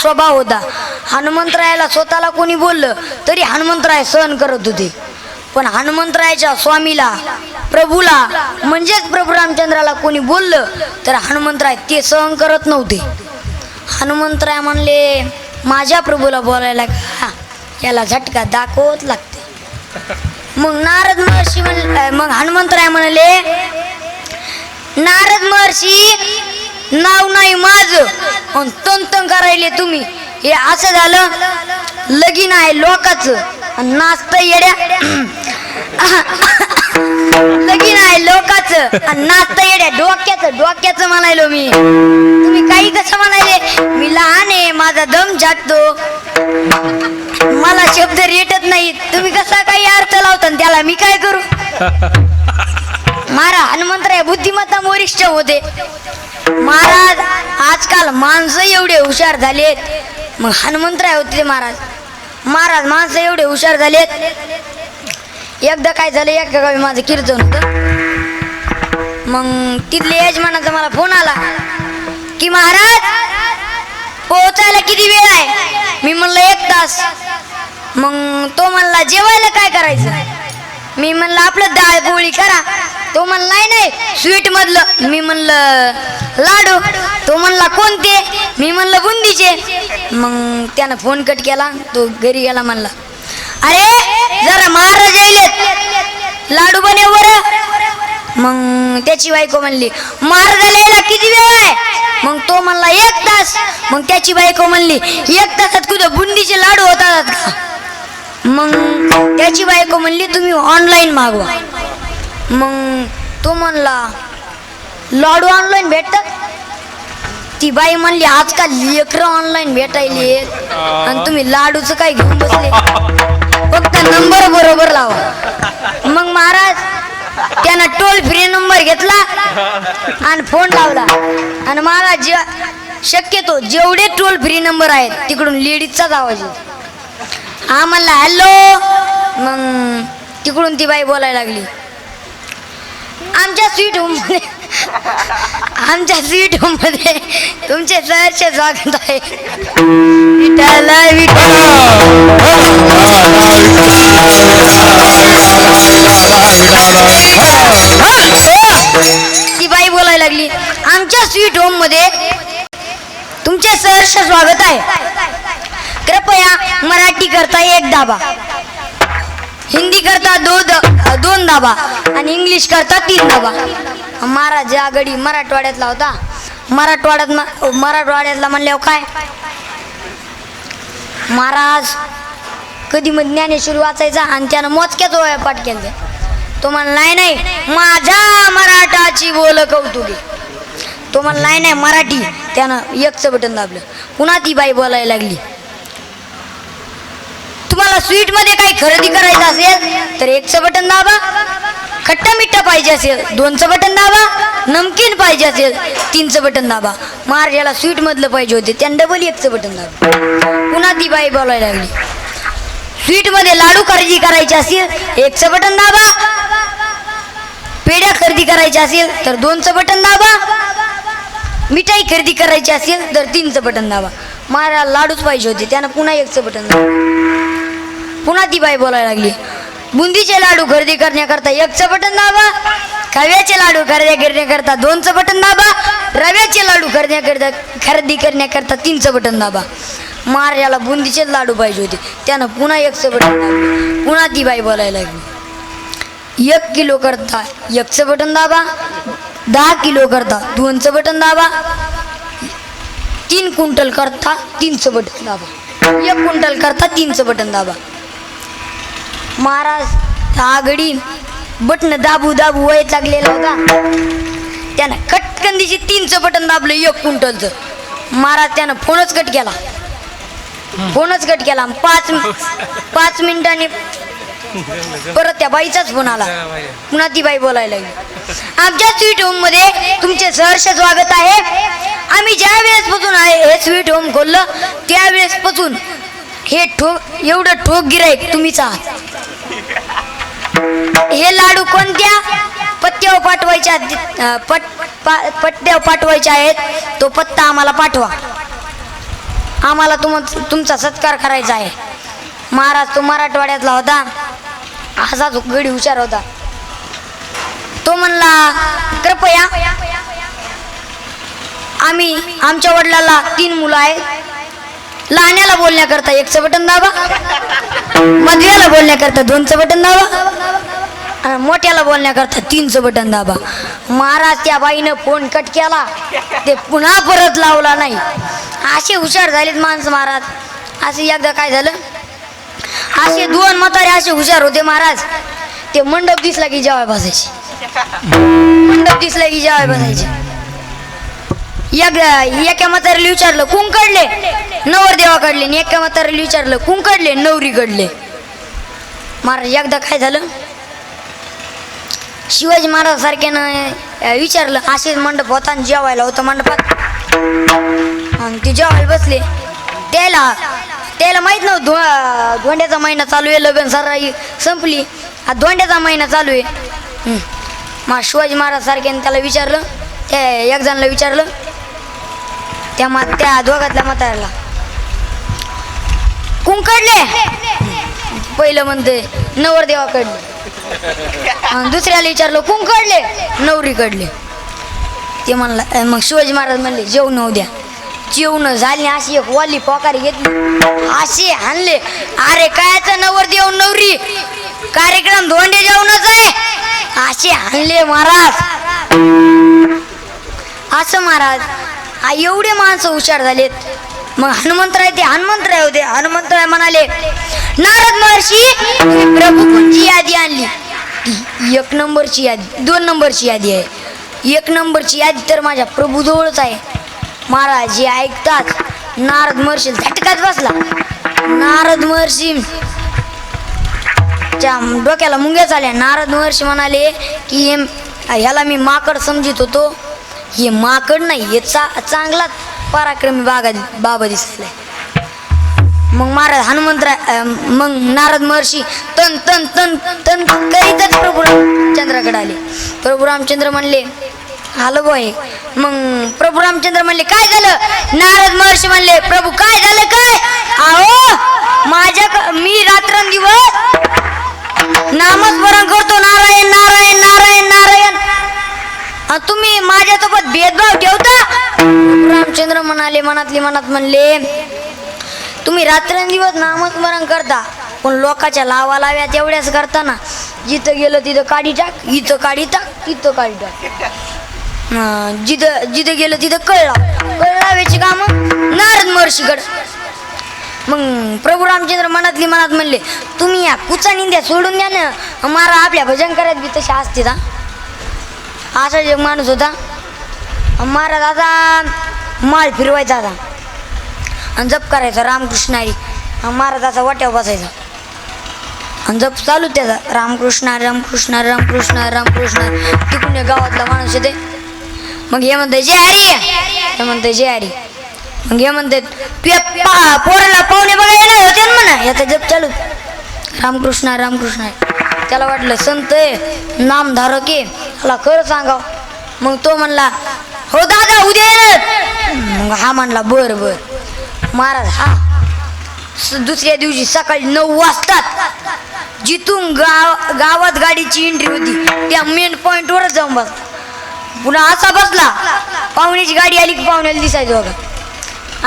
स्वभाव होता. हनुमंतरायाला स्वतःला कोणी बोललं तरी हनुमंतराय सहन करत होते. पण हनुमंतरायाच्या स्वामीला प्रभूला म्हणजेच प्रभू रामचंद्राला कोणी बोललं तर हनुमंतराय ते सहन करत नव्हते. हनुमंतराय म्हणले माझ्या प्रभूला बोलायला का याला झटका दाखवत लागते. मग नारद महर्षी मग हनुमंतराय म्हणले नारद महर्षी नाव नाही माझं तन करायले तुम्ही. हे असं झालं लगीन आहे लोकाचं आणि नाचत येड्या लगीन आहे लोकाचं आणि नाचत येड्या डोक्याचं म्हणायलो मी. तुम्ही काही कसं म्हणायले मी लहान आहे माझा दम झाटतो मला शब्द रेटत नाहीत. तुम्ही कसा काही अर्थ लावता त्याला मी काय करू. महाराज हनुमंतराय बुद्धिमत्ता वरिष्ठ होते. महाराज आजकाल माणसं एवढे हुशार झालेत. मग हनुमंतराय होते महाराज माणसं एवढे हुशार झालेत. एकदा काय झालं एका गावी माझं कीर्तन होतं. मग तिथले यजमानाचा मला फोन आला की महाराज पोहोचायला किती वेळ आहे. मी म्हणलं 1 तास. मग तो म्हणला जेवायला काय करायचं. मी म्हणलं आपलं डाळ पोळी करा. तो म्हणला नाही स्वीट मधलं. मी म्हणलं लाडू. तो म्हणला कोणते. मी म्हणलं बुंदीचे. मग त्यानं फोन कट केला. तो घरी गेला म्हणला अरे जरा महाराज येईलेत लाडू बनव बरं. मग त्याची बायको म्हणली महाराजाला यायला किती वेळ आहे. मग तो म्हणला 1 तास. मग त्याची बायको म्हणली 1 तासात कुठं बुंदीचे लाडू होतात का. मग त्याची बायको म्हणली तुम्ही ऑनलाईन मागवा. मग तो म्हणला लाडू ऑनलाईन भेटतात. ती बाई म्हणली आजकाल लेकरं ऑनलाईन भेटायले आणि तुम्ही लाडूचं काय घेऊन बसले फक्त नंबर बरोबर लावा. मग महाराज त्यानं टोल फ्री नंबर घेतला आणि फोन लावला. आणि महाराज शक्यतो जेवढे टोल फ्री नंबर आहेत तिकडून लेडीजचाच आवाज येतो. हा म्हणला हॅलो. मग तिकडून ती बाई बोलायला लागली आमच्या स्वीट होम मध्ये तुमचे सहर्ष स्वागत आहे. ती बाई बोलायला लागली आमच्या स्वीट होम मध्ये तुमचे सहर्ष स्वागत आहे. कृपया मराठी करता 1 दाबा, हिंदी करता 2 दाबा आणि इंग्लिश करता 3 दाबा. महाराज या गडी मराठवाड्यातला होता. मराठवाड्यातला म्हणल्यावर काय महाराज कधी मग ज्ञानेश्वरी वाचायचा आणि त्यानं मोजक्याच ओळ्या पाठ केल्या. तो म्हणला नाही माझ्या मराठाची बोल कौतुके. तो म्हणला नाही मराठी. त्यानं 1चं बटन दाबलं. पुन्हा ती बाई बोलायला लागली तुम्हाला स्वीट मध्ये काही खरेदी करायचं असेल तर 1चं बटन दाबा. खट्टा मिठ्ठा पाहिजे असेल 2चं बटन दाबा. नमकीन पाहिजे असेल 3चं बटन दाबा. महाराजाला स्वीट मधलं पाहिजे होते त्यानं डबल 1चं बटन दाबा. पुन्हा ती बाई बोलायला लागली स्वीट मध्ये लाडू खरेदी करायचे असेल 1चं बटन दाबा. पेढ्या खरेदी करायच्या असेल तर 2चं बटन दाबा. मिठाई खरेदी करायची असेल तर 3चं बटन दाबा. महाराज लाडूच पाहिजे होते त्यानं पुन्हा 1चं बटन दाबा. पुन्हा ती बाई बोलायला लागली बुंदीचे लाडू खरेदी करण्याकरता 1चं बटन दाबा. खव्याचे लाडू खरेदी करण्याकरता 2चं बटन दाबा. रव्याचे लाडू खरेदी करण्याकरता 3चं बटन दाबा. महाराजाला बुंदीचे लाडू पाहिजे होते त्यानं पुन्हा 1चं बटन दाबा. पुन्हा ती बाई बोलायला लागली 1 किलो करता 1चं बटन दाबा. 10 किलो करता 2चं बटन दाबा. 3 क्विंटल करता 3चं बटन दाबा. 1 क्विंटल करता 3चं बटन दाबा. महाराज आगडी बटन दाबू वयत लागलेला होता. त्यानं कटकन दिशी 3चं बटन दाबलं 1 क्विंटलचं. महाराज त्यानं फोनच कट केला. 5 मिनिटांनी परत त्या बाईचाच फोन आला. पुन्हा ती बाई बोलायला लागली आमच्या स्वीट होम मध्ये तुमचे सहर्ष स्वागत आहे. आम्ही ज्या वेळेस पासून हे स्वीट होम खोललं त्यावेळेस पासून हे एवढं ठोक गिराईक तुम्हीच आहात. हे लाडू कोणत्या पत्त्यावर पत्त्यावर पाठवायचे आहेत तो पत्ता आम्हाला पाठवा. आम्हाला तुमचा सत्कार करायचा आहे. महाराज तो मराठवाड्यातला होता, असा तो गडी हुशार होता. तो म्हणला कृपया आमच्या वडिलाला 3 मुलं आहेत. लहान्याला बोलण्याकरता 1चं बटन दाबा, मधव्याला बोलण्याकरता 2चं बटन दाबा आणि मोठ्याला बोलण्याकरता 3चं बटन दाबा. महाराज त्या बाईनं फोन कट केला, ते पुन्हा परत लावला नाही. असे हुशार झालेत माणसं महाराज. असे एकदा काय झालं, असे 2 म्हातारे असे हुशार होते महाराज. ते मंडप दिसला की जेवाय बसायचे, मंडप दिसला की जेवाय बसायचे. एका म्हातारीला विचारलं कुंकडले, नवरदेवाकडले. आणि एका म्हातारीला विचारलं कुंकडले, नवरीकडले. महाराज एकदा काय झालं, शिवाजी महाराज सारख्यानं विचारलं. असेच मंडप होता आणि जेवायला होतं मंडपात. आणि ते जेवायला बसले. त्याला माहित नव्हतं धोंड्याचा महिना चालू आहे, लग्न सराई संपली, हा धोंड्याचा महिना चालू आहे. मग शिवाजी महाराज सारख्यानं त्याला विचारलं, त्या एक जणाला विचारलं, त्या दोघातल्या म्हाताऱ्याला कुंकडले. पहिलं म्हणते नवरदेवाकडले. दुसऱ्याला विचारलं कुंकडले, नवरीकडले. ते म्हणला. मग शिवाजी महाराज म्हणले जेवण होऊ द्या. जेवण झाली, अशी एक वाली पोकारी घेतली, असे हाणले. अरे कायचं नवरदेव नवरी, कार्यक्रम धोंडे जेवणच आहे. असे हाणले महाराज. असं महाराज एवढे माणसं हुशार झालेत. मग हनुमंतराय होते. हनुमंतराय म्हणाले नारद महर्षी प्रभू कोणची यादी आणली. 1 नंबरची यादी, 2 नंबरची यादी आहे. 1 नंबरची यादी तर माझ्या प्रभूजवळच आहे. महाराज हे ऐकतात नारद महर्षी झटकाच बसला. नारद महर्षी डोक्याला मुंग्या चालल्या. नारद महर्षी म्हणाले की ह्याला मी माकड समजित होतो, हे माकड नाही, हे चांगलाच पराक्रमी बाबा दिसलाय. मग महाराज मग नारद महर्षी तन तन तन तन करीतच प्रभू रामचंद्राकडे आले. प्रभू रामचंद्र म्हणले आलो बोय. मग प्रभू रामचंद्र म्हणले काय झालं. नारद महर्षी म्हणले प्रभू काय झालं काय. अहो मी रात्रंदिवस नामस्मरण करतो, नारायण नारायण नारायण नारायण, तुम्ही माझ्यासोबत भेदभाव ठेवता. रामचंद्र म्हणाले मनात म्हणले तुम्ही रात्रंदिवस नामस्मरण करता, पण लोकांच्या लाव्या तेवढ्याच करताना जिथं गेलं तिथं काढी टाक, इथं काढी टाक, तिथं काढी टाक. जिथं गेलं तिथं कळाव्याची काम नारद महर्षीकडे. मग प्रभू रामचंद्र मनात म्हणले तुम्ही या कुचा निंद्या सोडून द्या ना, मारा आपल्या भजन करत बी तसे असते. असा एक माणूस होता. महाराज आता माळ फिरवायचा आता आणि जप करायचा रामकृष्ण हरी. महाराज असा वाट्यावर बसायचा आणि जप चालू त्याचा रामकृष्ण रामकृष्ण रामकृष्ण रामकृष्ण. तिकडून गावातला माणूस येते. मग हे म्हणते जय हरी, हे म्हणते जय हरी. मग हे म्हणते तुझ्या पोराला पाहुणे बघा येणार होते ना म्हणा. याचा जप चालू रामकृष्ण रामकृष्ण. त्याला वाटलं संत आहे नामधारक आहे, त्याला खरं सांगाव. मग तो म्हणला हो दादा उद्या येणार. मग हा म्हणला बर बर. महाराज दुसऱ्या दिवशी सकाळी 9 वाजतात जिथून गावात गाडीची एंट्री होती त्या मेन पॉइंटवरच जाऊन बसला. पुन्हा असा बसला, पाहुण्याची गाडी आली की पाहुण्याला दिसायचं बघा.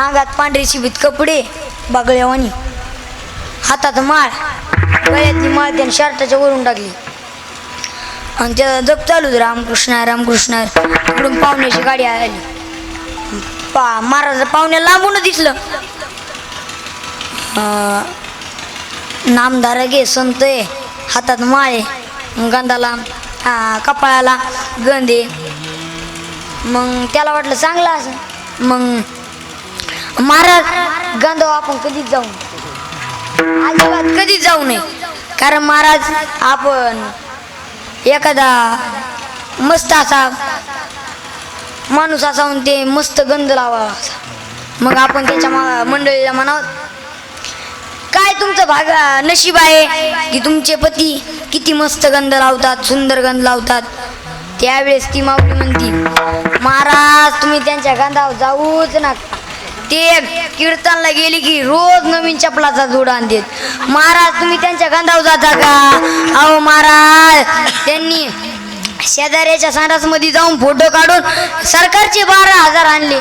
अंगात पांढरी शिबीत कपडे बागळ्यावानी, हातात माळ, गळ्यातली माळ त्याने शर्टाच्या वरून टाकली आणि त्याचा जप चालू रामकृष्ण रामकृष्ण. तिकडून पाहुण्याची गाडी आली. महाराज पाहुण्याला लांबून दिसलं. नामधारक आहे, संत आहे, हातात माळे, गंधाला कपाळाला गंधे. मग त्याला वाटलं चांगलं असं. मग महाराज गंधाव आपण कधीच जाऊ अजिबात कधीच जाऊ नये. कारण महाराज आपण एखादा मस्त असा माणूस असा ते मस्त गंध लावा. मग आपण त्याच्या मंडळीला म्हणावं काय तुमचं नशीब आहे की तुमचे पती किती मस्त गंध लावतात, सुंदर गंध लावतात. त्यावेळेस ती माऊली म्हणती महाराज तुम्ही त्यांच्या गंधावर जाऊच नका. ते कीर्तनला गेली की रोज नवीन चपलाचा जोड आणतात. महाराज तुम्ही त्यांच्या गंधावर जाता का? अहो महाराज त्यांनी शेजाऱ्याच्या संडासमध्ये जाऊन फोटो काढून सरकारचे 12,000 आणले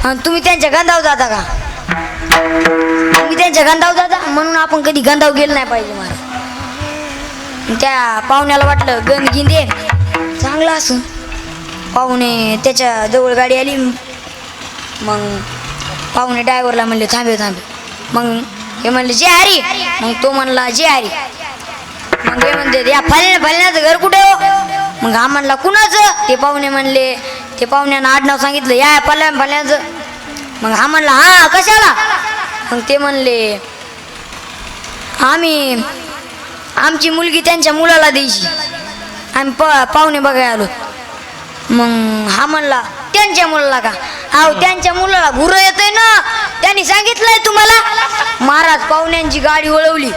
आणि तुम्ही त्यांच्या गंधावर जाता का? तुम्ही त्यांच्या गंधावर जाता म्हणून आपण कधी गंधावर गेलं नाही पाहिजे महाराज. त्या पाहुण्याला वाटलं गंध गिंदे चांगला असून पाहुणे त्याच्या जवळ गाडी आली. मग पाहुणे ड्रायव्हरला म्हणले थांबे थांबे. मग हे म्हणले जे हरी. मग तो म्हणला जे हरी. मग हे म्हणते या फलण्याचं घर कुठे हो? मग हा म्हणला कुणाचं? ते पाहुणे म्हणले ते पाहुण्यानं आडनाव सांगितलं या फलण्याचं. मग हा म्हणला हा कशाला? मग ते म्हणले आमची मुलगी त्यांच्या मुलाला द्यायची आम्ही पाहुणे बघायला आलो. मग हा म्हणला त्यांच्या मुलाला का? अहो त्यांच्या मुलाला घुरं येतंय ना त्यांनी सांगितलंय तुम्हाला. महाराज पाहुण्यांची गाडी वळवली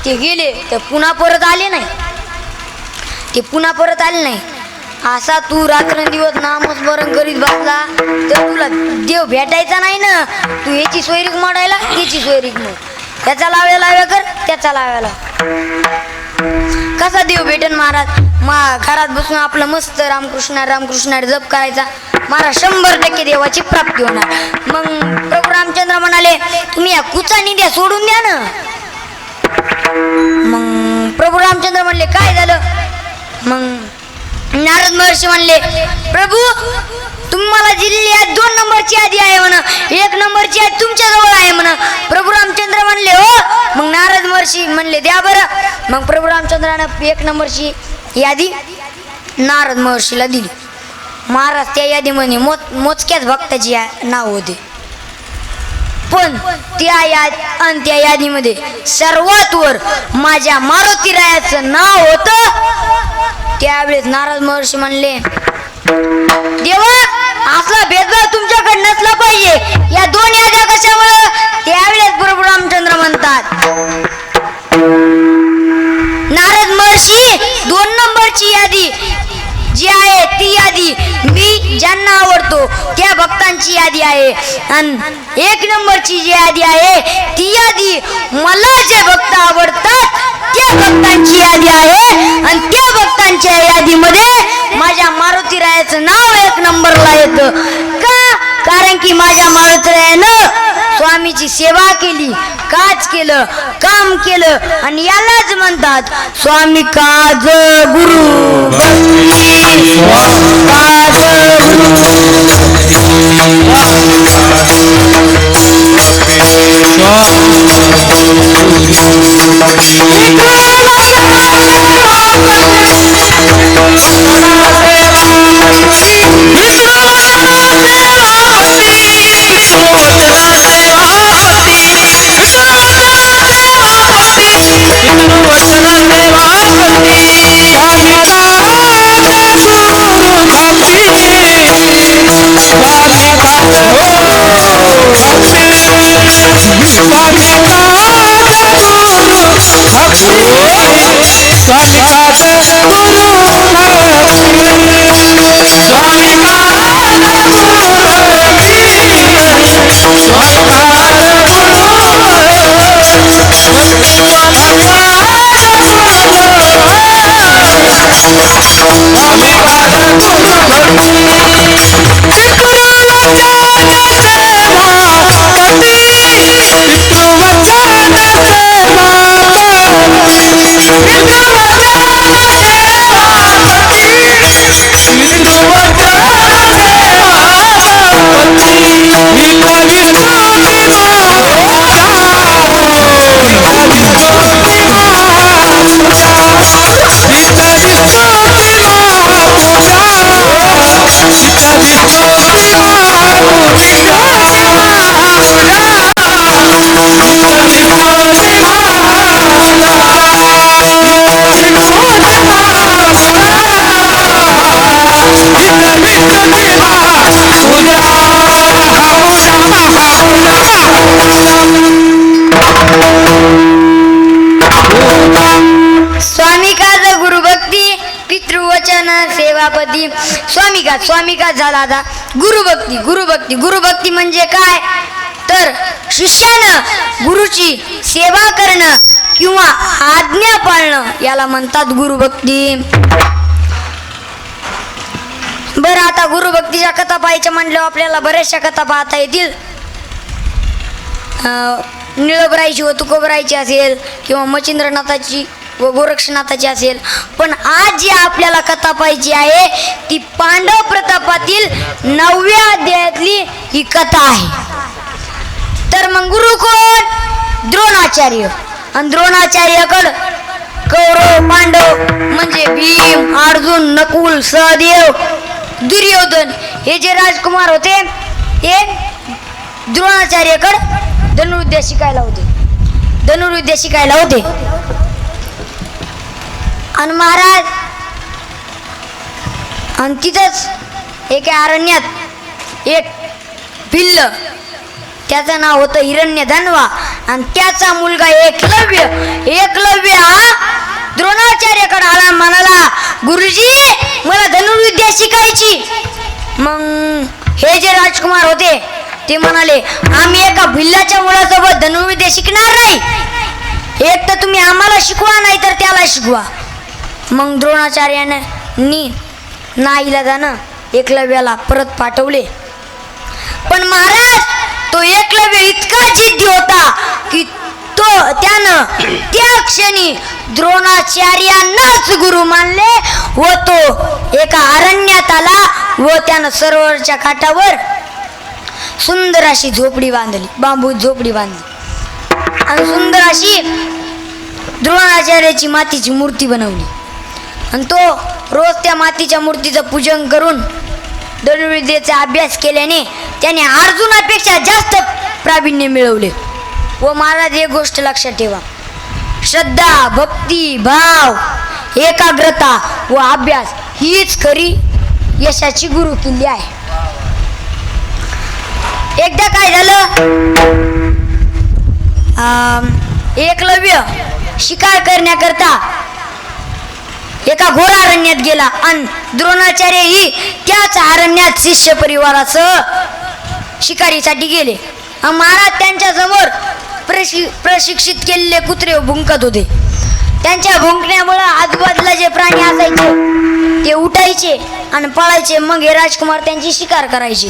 ते गेले तर पुन्हा परत आले नाही. असा तू रात्रंदिवस नामस्मरण करीत बसला तर तुला देव भेटायचा नाही ना. तू याची सोयरीक मोडायला याची सोयरीक मोड. त्याचा लाव्या कर त्याचा लाव्याला कसा देव भेटेन महाराज? घरात बसून आपलं मस्त रामकृष्ण जप करायचा. महाराज 100% देवाची प्राप्ती होणार. मग प्रभू रामचंद्र म्हणाले तुम्ही या कुचा निद्या सोडून द्या ना. मग प्रभू रामचंद्र म्हणले काय झालं? मग नारद महर्षी म्हणले प्रभू तुम्हाला दिलेली आहे 2 नंबरची यादी आहे म्हणा. 1 नंबरची यादी तुमच्या जवळ आहे म्हणा. प्रभू रामचंद्र म्हणले हो. मग नारद महर्षी म्हणले द्या बरं. मग प्रभू रामचंद्रानं 1 नंबरची यादी नारद महर्षीला दिली. महाराज त्या यादीमध्ये मोजक्याच भक्ताची नाव होते. पण त्या यादीमध्ये सर्वात वर माझ्या मारुती रायाचं नाव होतं. त्यावेळेस नारद महर्षी म्हणले देवा असला भेदभाव तुमच्याकडे नसला पाहिजे. या 2 याद्या कशामुळे? त्यावेळेस प्रभू रामचंद्र म्हणतात नारद महर्षी 2 नंबरची यादी जी आहे ती यादी मी ज्यांना आवडतो त्या भक्तांची यादी आहे. आणि 1 नंबरची जी यादी आहे ती यादी मला जे भक्त आवडतात त्या भक्तांची यादी आहे. आणि त्या भक्तांच्या यादीमध्ये माझ्या मारुती रायाचं नाव 1 नंबरला येतं. का? कारण की माझ्या मारुती रायानं स्वामीची सेवा केली, काज केलं, काम केलं. आणि यालाच म्हणतात स्वामी काज गुरु भक्ती काज स्वामी स्वामिका झाला आता गुरुभक्ती. गुरुभक्ती गुरुभक्ती म्हणजे काय तर शिष्यानं गुरुची सेवा करणं किंवा आज्ञा पाळणं याला म्हणतात गुरुभक्ती. बरं आता गुरुभक्तीच्या कथा पाहायच्या म्हटल्यावर आपल्याला बऱ्याचशा कथा पाहता येतील. निळबराईची व तुकोबराईची असेल किंवा मच्छिंद्रनाथाची व गोरक्षनाथाची असेल. पण आज जी आपल्याला कथा पाहायची आहे ती पांडव प्रतापातील 9व्या अध्यायातली ही कथा आहे. तर मग गुरु कोण द्रोणाचार्य. आणि द्रोणाचार्याकडं कौरव पांडव म्हणजे भीम अर्जुन नकुल सहदेव दुर्योधन हे जे राजकुमार होते हे द्रोणाचार्याकडे धनुर्विद्या शिकायला होते. आणि महाराज आणि तिथंच एका अरण्यात एक भिल्ल त्याचं नाव होतं हिरण्यधन्वा आणि त्याचा मुलगा एकलव्य हा द्रोणाचार्याकडे आला. म्हणाला गुरुजी मला धनुर्विद्या शिकायची. मग हे जे राजकुमार होते ते म्हणाले आम्ही एका भिल्लाच्या मुलासोबत धनुर्विद्या शिकणार नाही. एक तर तुम्ही आम्हाला शिकवा नाही तर त्याला शिकवा. मग द्रोणाचार्याने नाईलाजानं एकलव्याला परत पाठवले. पण महाराज तो एकलव्य इतका जिद्दी होता की त्यानं त्या क्षणी द्रोणाचार्यांनाच गुरु मानले व तो एका अरण्यात आला व त्यानं सरोवरच्या काठावर सुंदर अशी झोपडी बांधली, बांबू झोपडी बांधली आणि सुंदर अशी द्रोणाचार्याची मातीची मूर्ती बनवली. आणि तो रोज त्या मातीच्या मूर्तीचं पूजन करून धनुर्विद्येचा अभ्यास केल्याने त्याने अर्जुनापेक्षा जास्त प्रावीण्य मिळवले. व महाराज एक गोष्ट लक्षात ठेवा, श्रद्धा भक्ती भाव एकाग्रता व अभ्यास हीच खरी यशाची गुरुकिल्ली आहे. एकदा काय झालं, एकलव्य शिकार करण्याकरता एका घोर अरण्यात गेला आणि द्रोणाचार्य ही त्याच अरण्यात शिष्य परिवारासह शिकारीसाठी गेले. महाराज त्यांच्या समोर प्रशिक्षित केलेले कुत्रे भुंकत होते. त्यांच्या भुंकण्यामुळे आजूबाजूला जे प्राणी असायचे ते उठायचे आणि पळायचे. मग हे राजकुमार त्यांची शिकार करायचे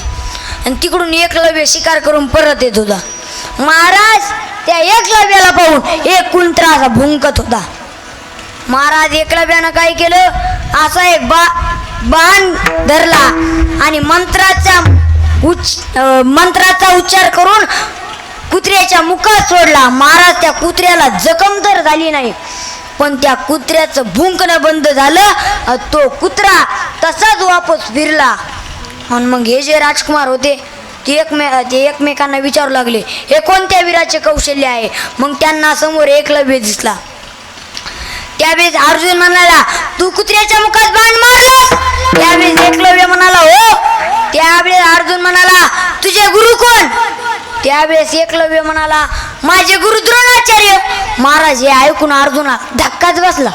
आणि तिकडून एकलव्य शिकार करून परत येत होता. महाराज त्या एकलव्याला पाहून एक कुंत्रा असा भुंकत होता. महाराज एकलव्यानं काय केलं, असा एक बाण धरला आणि मंत्राचा उच्चार करून कुत्र्याच्या मुखात सोडला. महाराज त्या कुत्र्याला जखम तर झाली नाही पण त्या कुत्र्याचं भुंकणं बंद झालं. तो कुत्रा तसाच वापस फिरला. आणि मग हे जे राजकुमार होते ते एकमेकांना विचारू लागले हे कोणत्या वीराचे कौशल्य आहे. मग त्यांना समोर एकलव्य दिसला. त्यावेळेस अर्जुन म्हणाला तू कुत्र्याच्या मुखात बाण मारलास. त्यावेळेस एकलव्य म्हणाला हो. त्यावेळेस अर्जुन म्हणाला तुझे गुरु कोण. त्यावेळेस एकलव्य म्हणाला माझे गुरु द्रोणाचार्य. महाराज हे ऐकून अर्जुना धक्काच बसला.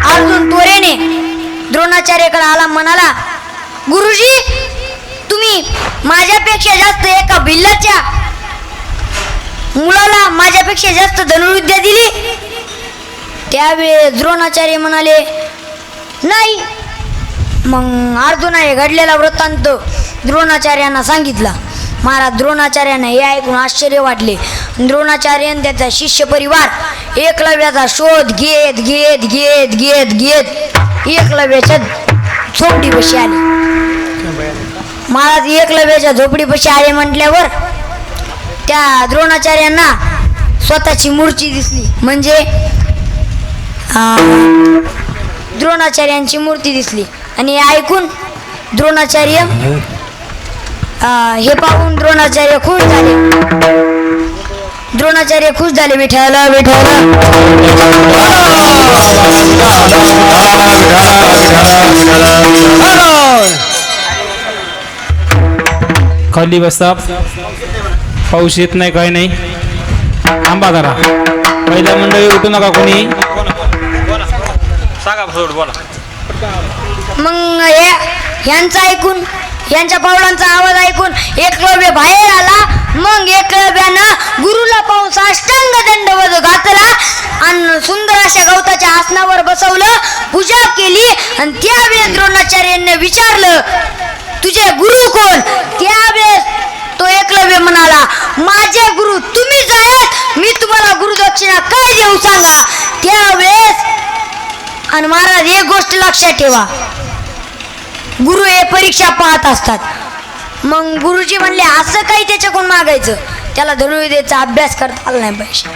अर्जुन त्वरेने द्रोणाचार्याकडे आला. म्हणाला गुरुजी तुम्ही माझ्यापेक्षा जास्त एका भिल्लाच्या मुलाला माझ्यापेक्षा जास्त धनुर्विद्या दिली. त्यावेळेस द्रोणाचार्य म्हणाले नाही. मग अर्जुनाने घडलेला वृत्तांत द्रोणाचार्यांना सांगितला. महाराज द्रोणाचार्यांना हे ऐकून आश्चर्य वाटले. द्रोणाचार्याने त्याचा शिष्य परिवार एकलव्याचा शोध घेत घेत घेत घेत घेत एकलव्याच्या झोपडीपाशी आले. महाराज एकलव्याच्या झोपडीपाशी आले म्हटल्यावर त्या द्रोणाचार्यांना स्वतःची मूर्ती दिसली. म्हणजे द्रोणाचार्यांची मूर्ती दिसली आणि हे ऐकून द्रोणाचार्य हे पाहून द्रोणाचार्य खुश झाले. विठ्ठल विठ्ठल. खाली बसता, पाऊस येत नाही काही नाही, थांबा जरा. पहिल्या मंडळी उठू नका कोणी. सांगा बोला. मग ह्यांचं ऐकून, यांच्या पावलांचा आवाज ऐकून एकलव्य बाहेर आला. मग एकलव्यानं गुरुला पाहून साष्टांग दंडवत घातला आणि सुंदर अशा गवताच्या आसनावर बसवलं, पूजा केली. आणि त्यावेळेस द्रोणाचार्यांनी विचारलं, तुझे गुरु कोण? त्यावेळेस तो एकलव्य म्हणाला, माझे गुरु तुम्हीच आहेत, मी तुम्हाला गुरुदक्षिणा काय देऊ सांगा. त्यावेळेस आणि महाराज एक गोष्ट लक्षात ठेवा, गुरु हे परीक्षा पाहत असतात. मग गुरुजी म्हणले असं काही त्याच्याकडून मागायचं, त्याला धनुर्विद्येचा अभ्यास करता आला नाही पाहिजे,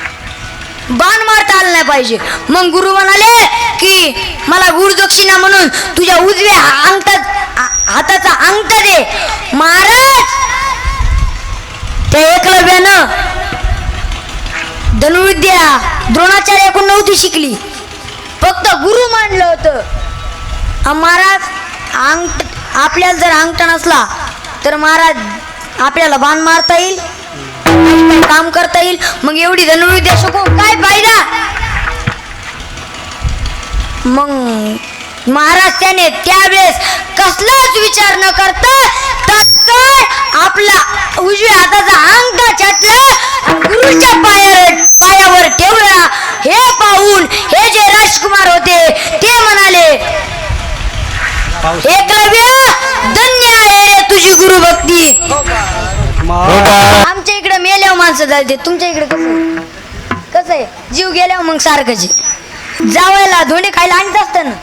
बाण मारता आला नाही पाहिजे. मग गुरु म्हणाले की मला गुरुदक्षिणा म्हणून तुझ्या उजव्या हाताचा अंगठा दे. महाराज त्या एकलव्यानं धनुर्विद्या द्रोणाचार्याकडून नव्हती शिकली, फक्त गुरु मानलं होतं. महाराज आपल्याला जर अंगठा नसला तर महाराज आपल्याला बाण मारता येईल, काम करता येईल. मग एवढी धनुर्विद्या शिकून काय फायदा. मग महाराज त्याने त्यावेळेस कसलाच विचार न करता तत्काळ आपला उजव्या हाताचा अंगठा छाटला, गुरुच्या पायावर ठेवला. हे पाहून हे जे राजकुमार होते ते म्हणाले, एकलव्य धन्य आहे रे तुझी गुरुभक्ती. आमच्या इकडे मेल्यावर माणसं जाते, तुमच्या इकडे कसं आहे? जीव गेल्यावर मग सारखंच जावायला धोंडे खायला आणत असतं ना,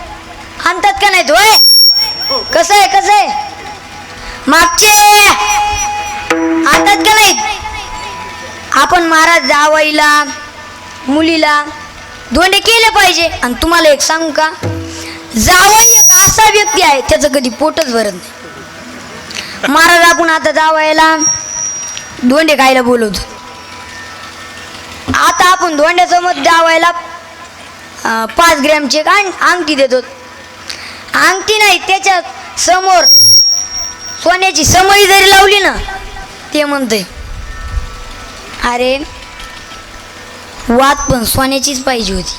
आणतात का नाही? होय, कसं आहे मागचे आणतात का नाहीत? आपण महाराज जावाईला मुलीला धोंडे केले पाहिजे. आणि तुम्हाला एक सांगू का, जावाई एक असा व्यक्ती आहे त्याचं कधी पोटच भरत नाही. महाराज आपण आता जावायला धोंडे खायला बोलवतो, आता आपण धोंड्यासमोर जावायला 5 ग्रॅमची अंगठी देतो. अंगठी नाही, त्याच्या समोर सोन्याची समई जरी लावली ना, ते म्हणते अरे वात पण सोन्याचीच पाहिजे होती,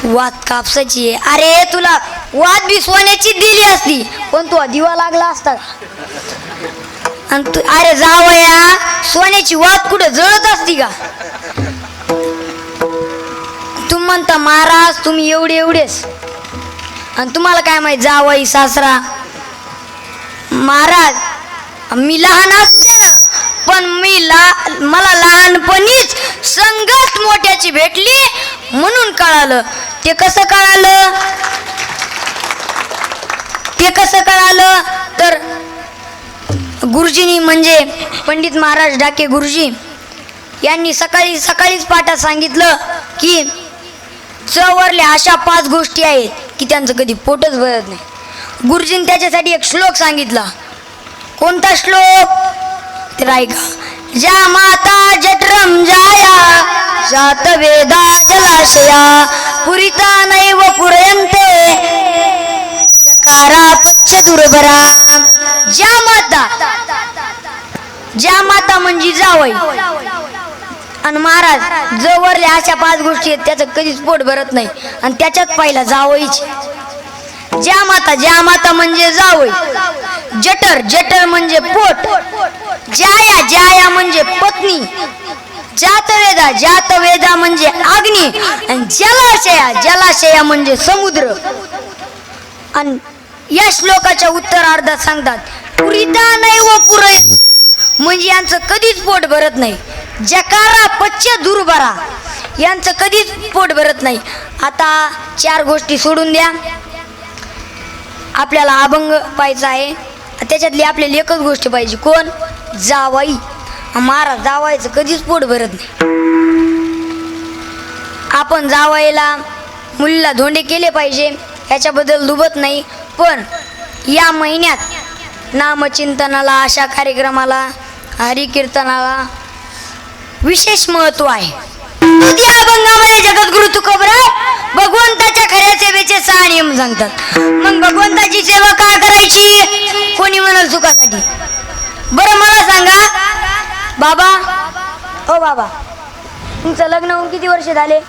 वात कापसाची आहे. अरे तुला वात बी सोन्याची दिली असती पण तू दिवा लागला असता. आणि तू अरे जावया, सोन्याची वात कुठे जळत असती का? तुम्ही म्हणता महाराज तुम्ही एवढेच, आणि तुम्हाला काय माहित जावई सासरा. महाराज मी लहान असते ना, पण मला लहानपणीच संगत मोठ्याची भेटली म्हणून कळालं. ते कसं कळालं तर गुरुजींनी म्हणजे पंडित महाराज डाके गुरुजी यांनी सकाळीच पाठात सांगितलं की चवरल्या अशा 5 गोष्टी आहेत की त्यांचं कधी पोटच भरत नाही. गुरुजींनी त्याच्यासाठी एक श्लोक सांगितला. कोणता श्लोक तर ऐका. ज्या माता जठरम जाया जातवेदा जलाशया पुरिता नैव पुरयन्ते जकारा पच्छ दुर्भरा. ज्या माता म्हणजे जावई. आणि महाराज जवळल्या अशा 5 गोष्टी आहेत त्याचं कधीच पोट भरत नाही, आणि त्याच्यात पहिला जावईची. ज्या माता म्हणजे जावई. जटर म्हणजे पोट. जाया म्हणजे पत्नी. जातवेदा म्हणजे अग्नी. आणि जलाशया म्हणजे समुद्र. आणि या श्लोकाच्या उत्तरार्धात सांगतात पुरिता नैव पुरयन्, म्हणजे यांचं कधीच पोट भरत नाही. जकारा पच्च दुर्भरा, यांचं कधीच पोट भरत नाही. आता 4 गोष्टी सोडून द्या, आपल्याला अभंग पाहायचा आहे, त्याच्यातली आपल्याला एकच गोष्ट पाहिजे. कोण? जावाई. महाराज जावायचं कधीच पोट भरत नाही. आपण जावायला मुलीला धोंडे केले पाहिजे, याच्याबद्दल दुबत नाही. पण या महिन्यात नामचिंतनाला, अशा कार्यक्रमाला, हरिकीर्तनाला विशेष महत्व आहे. या अभंगामध्ये जगद्गुरु तुकोबराय भगवंताच्या खऱ्या सेवेचे 6 नियम सांगतात. मग भगवंताची सेवा का करायची? कोणी म्हणाल सुखासाठी. बरं मला सांगा बाबा, ओ बाबा, तुमचं लग्न होऊन किती वर्ष झाले?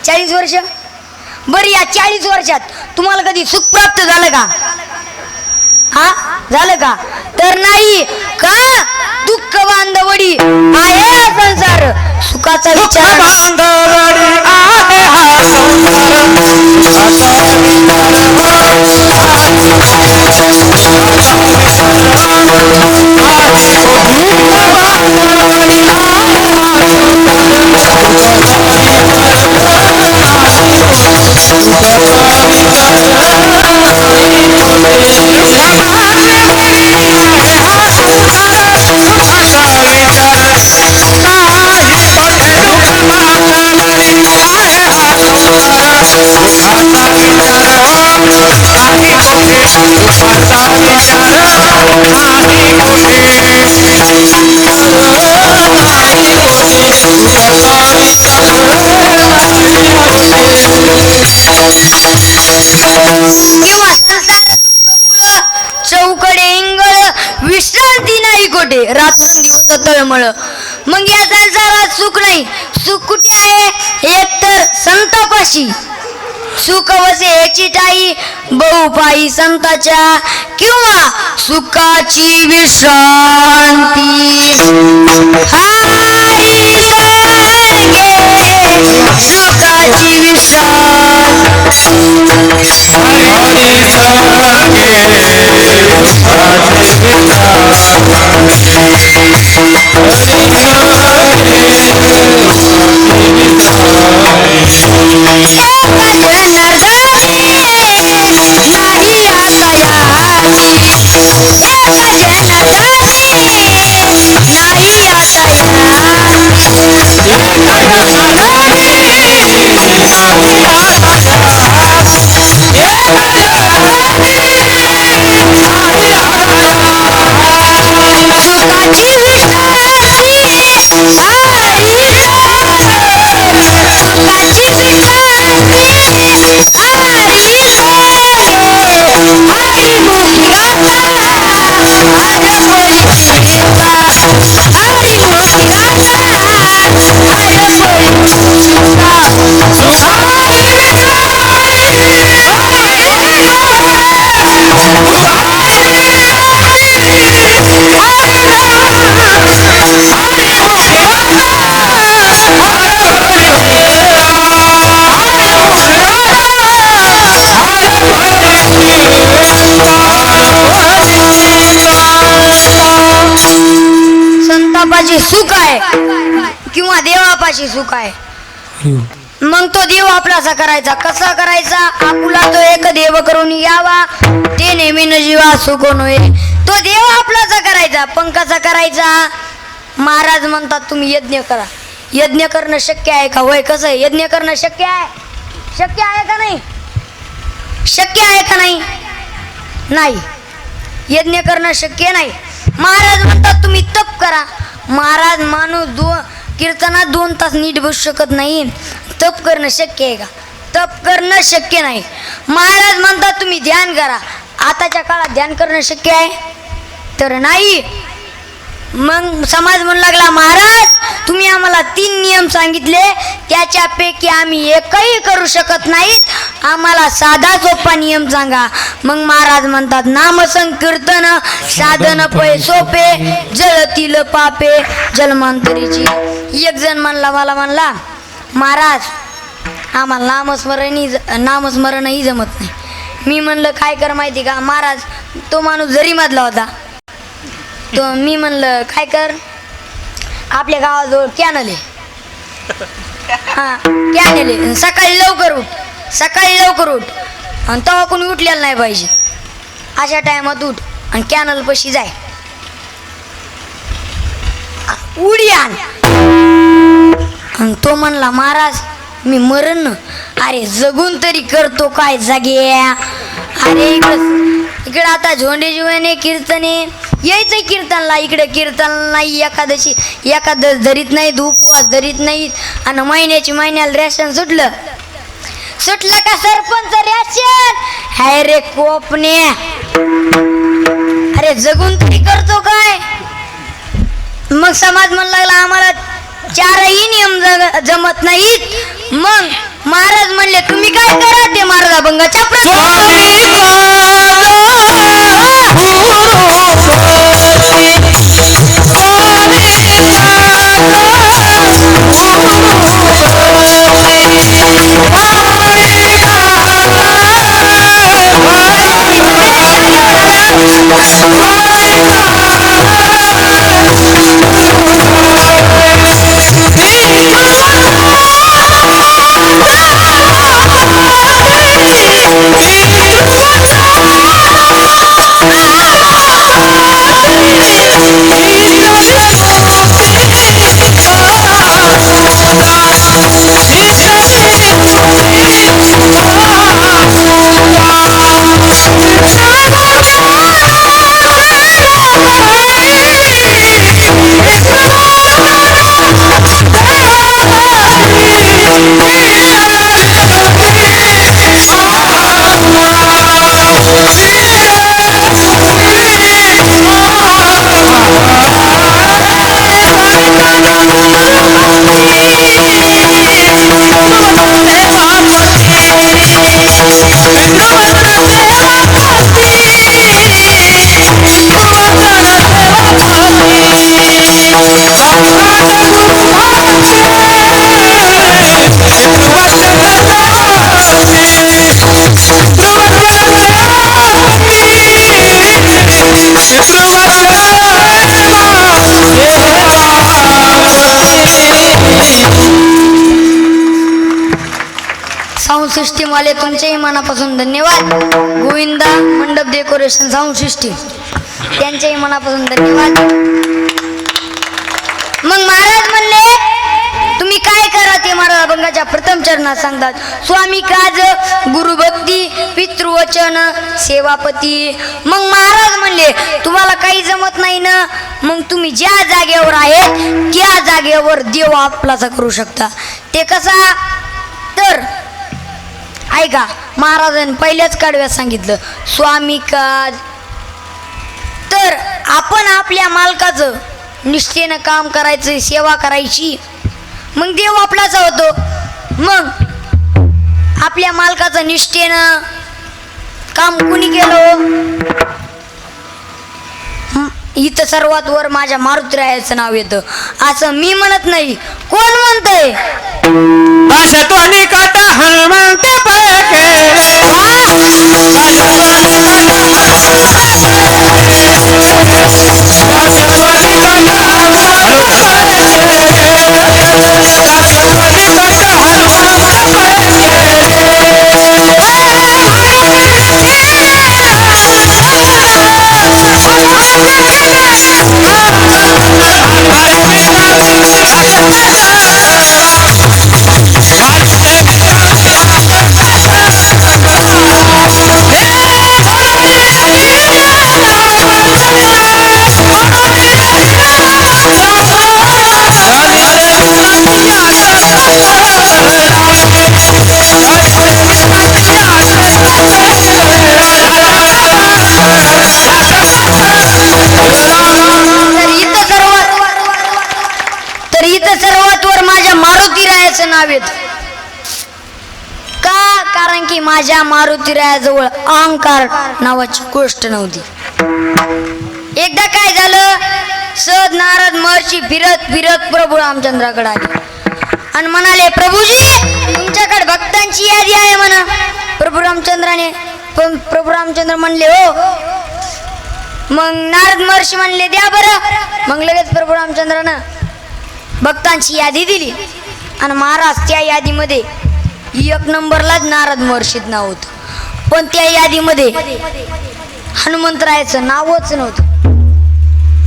40 वर्ष. बरं, या 40 वर्षात तुम्हाला कधी सुख प्राप्त झालं का? हा, झालं का? तर नाही का? दुःख बांधवडी आहे हा संसार, सुखाचा विचार बांधवडी आहे हा किंवा संसार दुःखमुळं चौकडे इंगळ, विश्रांती नाही कोठे, रात्रंदिवस तळमळ. मग या संसारात सुख नाही. सुख कुठे आहे? एकतर संतापाशी सुख वसे याची टाई, बहुपाई संताच्या, किंवा सुखाची विश्रांती हारी स्वर्गे, सुखाची विश्रांती सुख आहे किंवा देवापाशी सुख आहे. मग तो देव आपलासा करायचा. कसा करायचा? आपुला तो एक देव करून यावा, ते नेहमी न जीवा सुख नव्हे. तो देव आपलासा करायचा. पण कसा करायचा? महाराज म्हणतात तुम्ही यज्ञ करा. यज्ञ करणं शक्य आहे का? होय, कसं आहे? यज्ञ करणं शक्य आहे? शक्य आहे का नाही? शक्य आहे का नाही? नाही, यज्ञ करणं शक्य नाही. महाराज म्हणतात तुम्ही तप करा. महाराज माणूस कीर्तनात 2 तास नीट बसू शकत नाही. तप करणं शक्य आहे का? तप करणं शक्य नाही. महाराज म्हणतात तुम्ही ध्यान करा. आताच्या काळात ध्यान करणं शक्य आहे? तर नाही. मग समाज म्हणू लागला महाराज तुम्ही आम्हाला 3 नियम सांगितले, त्याच्यापैकी आम्ही एकही करू शकत नाहीत, आम्हाला साधा सोपा नियम सांगा. मग महाराज म्हणतात नाम संकीर्तन साधन पै सोपे, जळतील पापे जन्मांतरीची. एक जण मला म्हणला महाराज आम्हाला नामस्मरणही जमत नाही. मी म्हणलं काय कर माहिती का महाराज? तो माणूस जरी मधला होता. तो मी म्हणलं काय कर, आपल्या गावाजवळ कॅनल आहे, हा कॅनल आहे, सकाळी लवकर उठ, सकाळी लवकर उठ, आणि तेव्हा कोणी उठलेलं नाही पाहिजे, अशा टायमात उठ आणि कॅनल पशी जाय, उडी आण. आणि तो म्हणला महाराज मी मरण ना. अरे जगून तरी करतो काय जाग्या. अरे इकडं आता झोंडे जीवने कीर्तने यायचंय कीर्तनला, इकडे कीर्तन नाही, एकादशी एकादश धरीत नाहीत, उपवास धरीत नाहीत, आणि महिन्याला रेशन सुटलं का सरपंच रेशन. हाय रे कोपने, अरे जगून तरी करतो काय. मग समाज म्हणू लागला आम्हाला 4ही नियम जमत नाहीत. मग महाराज म्हणले तुम्ही काय करा ते महाराज अभंगाच्या साऊंड सिस्टीम वाले तुमच्याही मनापासून धन्यवाद. गोविंदा मंडप डेकोरेशन साऊंड सिस्टीम त्यांच्याही मनापासून धन्यवाद. मग महाराज म्हणले तुम्ही काय करा ते महाराज अभंगाच्या प्रथम चरणात सांगतात. स्वामी काज गुरुभक्ती पितृवचन सेवापती. मग महाराज म्हणले तुम्हाला काही जमत नाही ना, मग तुम्ही ज्या जागेवर आहेत त्या जागेवर देव आपलाचा करू शकता. ते कसा तर ऐका, महाराजांनी पहिल्याच कडव्यात सांगितलं स्वामी काज. तर आपण आपल्या मालकाचं निष्ठेनं काम करायचं, सेवा करायची, मग देव आपलाचा होतो. मग आपल्या मालकाचं निष्ठेनं काम कुणी केलं? इथं सर्वात वर माझ्या मारुतीरायाचं नाव येतं असं मी म्हणत नाही. कोण म्हणतंय? आशत्वानी काटा हनुमंत पळके नाव येत का? कारण की माझ्या मारुतीरायाजवळ अहंकार नावाची गोष्ट नव्हती. एकदा काय झालं, सद नारद महर्षी फिरत फिरत प्रभू रामचंद्राकडे आले आणि म्हणाले प्रभूजी तुमच्याकडे भक्तांची यादी आहे म्हणा. प्रभू रामचंद्र म्हणले हो. मग नारद महर्षी म्हणले द्या बरं. मग लगेच प्रभू रामचंद्रानं भक्तांची यादी दिली आणि महाराज त्या यादीमध्ये 1 नंबरलाच नारद महर्षीत नाव होतं, पण त्या यादीमध्ये हनुमंतरायाचं नावच नव्हतं.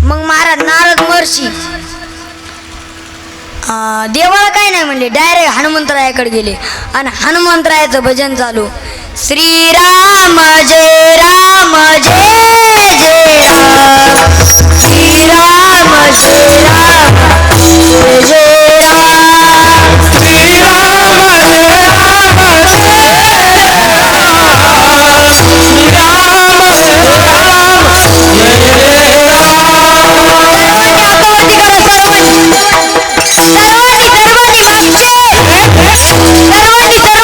मग महाराज नारद महर्षी देवाला काय नाही म्हणले, डायरेक्ट हनुमंतरायाकडे गेले आणि हनुमंतरायाचं भजन चालू. श्रीराम जय राम जय जय राम, श्रीराम जय राम जय जय राम, श्रीराम जय राम जय राम, श्रीराम जय राम जय जय राम. सर्वांनी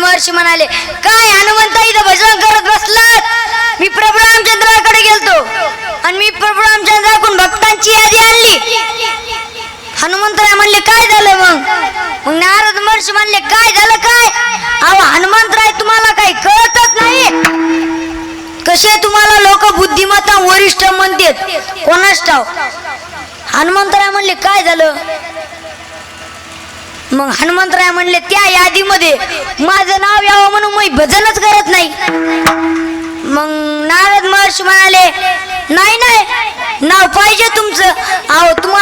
महर्षी म्हणाले, काय हनुमंता इथं भजन करत बसलात? मी प्रभू रामचंद्राकडे गेलतो आणि मी प्रभू रामचंद्राकडून भक्तांची यादी आणली. हनुमंतराय म्हणले, काय झालं मग नारद महर्षी म्हणले, काय झालं काय? अहो हनुमंतराय, तुम्हाला काही कळतच नाही. कसे तुम्हाला लोक बुद्धिमत्ता वरिष्ठ म्हणतात, कोणाच ठाव. हनुमंतराय म्हणले, काय झालं? मग हनुमंतराय म्हणले, त्या यादीमध्ये माझं नाव यावं म्हणून मी भजनच करत नाही. मग नारद महर्षी म्हणाले, नाही नाही, नाव पाहिजे तुमचं. अहो तुम्हाला